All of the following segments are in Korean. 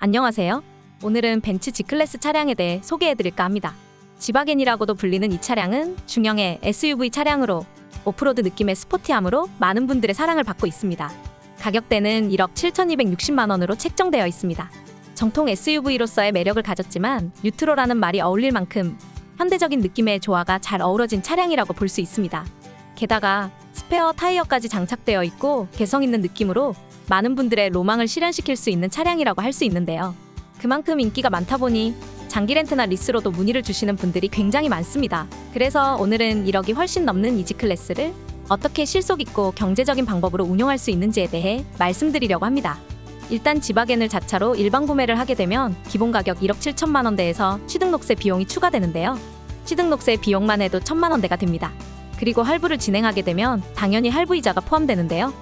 안녕하세요. 오늘은 벤츠 G클래스 차량에 대해 소개해드릴까 합니다. 지바겐이라고도 불리는 이 차량은 중형의 SUV 차량으로 오프로드 느낌의 스포티함으로 많은 분들의 사랑을 받고 있습니다. 가격대는 1억 7,260만 원으로 책정되어 있습니다. 정통 SUV로서의 매력을 가졌지만 뉴트로라는 말이 어울릴 만큼 현대적인 느낌의 조화가 잘 어우러진 차량이라고 볼 수 있습니다. 게다가 스페어 타이어까지 장착되어 있고 개성 있는 느낌으로 많은 분들의 로망을 실현시킬 수 있는 차량이라고 할 수 있는데요. 그만큼 인기가 많다 보니 장기 렌트나 리스로도 문의를 주시는 분들이 굉장히 많습니다. 그래서 오늘은 1억이 훨씬 넘는 이 G클래스를 어떻게 실속 있고 경제적인 방법으로 운용할 수 있는지에 대해 말씀드리려고 합니다. 일단 지바겐을 자차로 일반 구매를 하게 되면 기본 가격 1억 7천만 원대에서 취등록세 비용이 추가되는데요. 취등록세 비용만 해도 1천만 원대가 됩니다. 그리고 할부를 진행하게 되면 당연히 할부이자가 포함되는데요.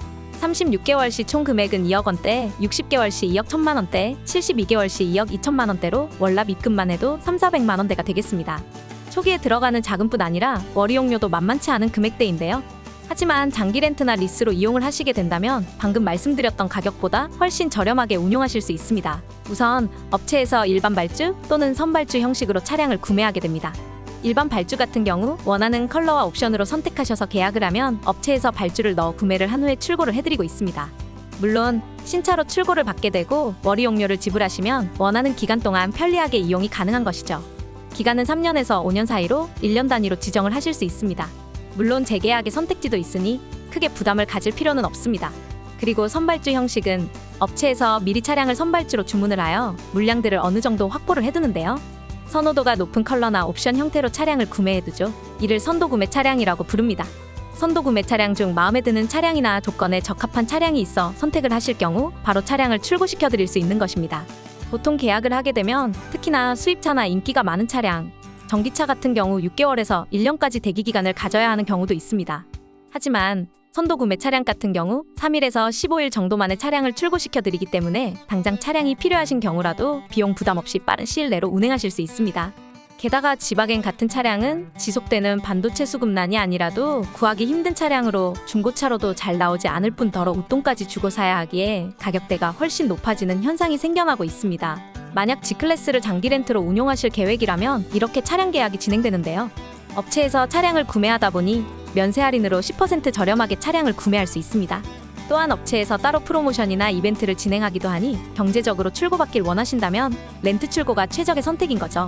36개월 시 총 금액은 2억 원대, 60개월 시 2억 1천만 원대, 72개월 시 2억 2천만 원대로 월납 입금만 해도 3,400만 원대가 되겠습니다. 초기에 들어가는 자금뿐 아니라 월이용료도 만만치 않은 금액대인데요. 하지만 장기 렌트나 리스로 이용을 하시게 된다면 방금 말씀드렸던 가격보다 훨씬 저렴하게 운용하실 수 있습니다. 우선 업체에서 일반 발주 또는 선발주 형식으로 차량을 구매하게 됩니다. 일반 발주 같은 경우 원하는 컬러와 옵션으로 선택하셔서 계약을 하면 업체에서 발주를 넣어 구매를 한 후에 출고를 해드리고 있습니다. 물론 신차로 출고를 받게 되고 월이용료를 지불하시면 원하는 기간 동안 편리하게 이용이 가능한 것이죠. 기간은 3년에서 5년 사이로 1년 단위로 지정을 하실 수 있습니다. 물론 재계약의 선택지도 있으니 크게 부담을 가질 필요는 없습니다. 그리고 선발주 형식은 업체에서 미리 차량을 선발주로 주문을 하여 물량들을 어느 정도 확보를 해두는데요. 선호도가 높은 컬러나 옵션 형태로 차량을 구매해두죠. 이를 선도구매 차량이라고 부릅니다. 선도구매 차량 중 마음에 드는 차량이나 조건에 적합한 차량이 있어 선택을 하실 경우 바로 차량을 출고시켜드릴 수 있는 것입니다. 보통 계약을 하게 되면 특히나 수입차나 인기가 많은 차량, 전기차 같은 경우 6개월에서 1년까지 대기기간을 가져야 하는 경우도 있습니다. 하지만 선도구매 차량 같은 경우 3일에서 15일 정도 만에 차량을 출고시켜드리기 때문에 당장 차량이 필요하신 경우라도 비용 부담 없이 빠른 시일 내로 운행하실 수 있습니다. 게다가 지바겐 같은 차량은 지속되는 반도체 수급난이 아니라도 구하기 힘든 차량으로 중고차로도 잘 나오지 않을 뿐더러 웃돈까지 주고 사야 하기에 가격대가 훨씬 높아지는 현상이 생겨나고 있습니다. 만약 G클래스를 장기 렌트로 운용하실 계획이라면 이렇게 차량 계약이 진행되는데요. 업체에서 차량을 구매하다 보니 면세 할인으로 10% 저렴하게 차량을 구매할 수 있습니다. 또한 업체에서 따로 프로모션이나 이벤트를 진행하기도 하니 경제적으로 출고받길 원하신다면 렌트 출고가 최적의 선택인 거죠.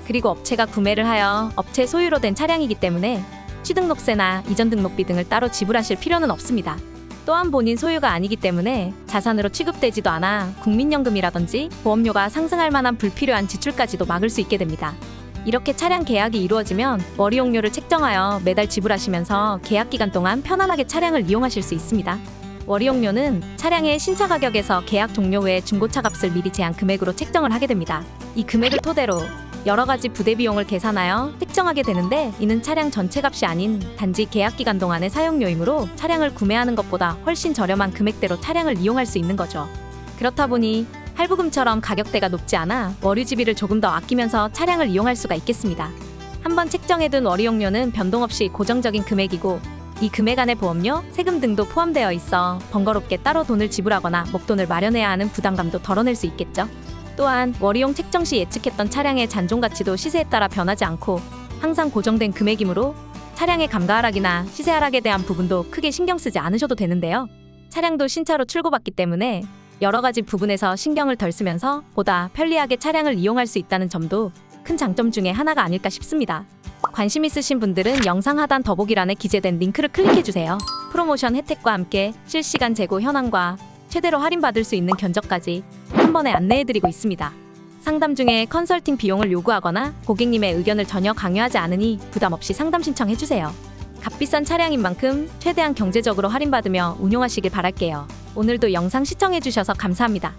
그리고 업체가 구매를 하여 업체 소유로 된 차량이기 때문에 취등록세나 이전 등록비 등을 따로 지불하실 필요는 없습니다. 또한 본인 소유가 아니기 때문에 자산으로 취급되지도 않아 국민연금이라든지 보험료가 상승할 만한 불필요한 지출까지도 막을 수 있게 됩니다. 이렇게 차량 계약이 이루어지면 월이용료를 책정하여 매달 지불하시면서 계약 기간 동안 편안하게 차량을 이용하실 수 있습니다. 월이용료는 차량의 신차 가격에서 계약 종료 후에 중고차 값을 미리 제한 금액으로 책정을 하게 됩니다. 이 금액을 토대로 여러 가지 부대 비용을 계산하여 책정하게 되는데 이는 차량 전체 값이 아닌 단지 계약 기간 동안의 사용료이므로 차량을 구매하는 것보다 훨씬 저렴한 금액대로 차량을 이용할 수 있는 거죠. 그렇다 보니 할부금처럼 가격대가 높지 않아 월유지비를 조금 더 아끼면서 차량을 이용할 수가 있겠습니다. 한번 책정해둔 월이용료는 변동 없이 고정적인 금액이고 이 금액 안에 보험료, 세금 등도 포함되어 있어 번거롭게 따로 돈을 지불하거나 목돈을 마련해야 하는 부담감도 덜어낼 수 있겠죠. 또한 월이용 책정 시 예측했던 차량의 잔존 가치도 시세에 따라 변하지 않고 항상 고정된 금액이므로 차량의 감가 하락이나 시세 하락에 대한 부분도 크게 신경 쓰지 않으셔도 되는데요. 차량도 신차로 출고받기 때문에 여러 가지 부분에서 신경을 덜 쓰면서 보다 편리하게 차량을 이용할 수 있다는 점도 큰 장점 중에 하나가 아닐까 싶습니다. 관심 있으신 분들은 영상 하단 더보기란에 기재된 링크를 클릭해주세요. 프로모션 혜택과 함께 실시간 재고 현황과 최대로 할인받을 수 있는 견적까지 한 번에 안내해드리고 있습니다. 상담 중에 컨설팅 비용을 요구하거나 고객님의 의견을 전혀 강요하지 않으니 부담 없이 상담 신청해주세요. 값비싼 차량인 만큼 최대한 경제적으로 할인받으며 운용하시길 바랄게요. 오늘도 영상 시청해주셔서 감사합니다.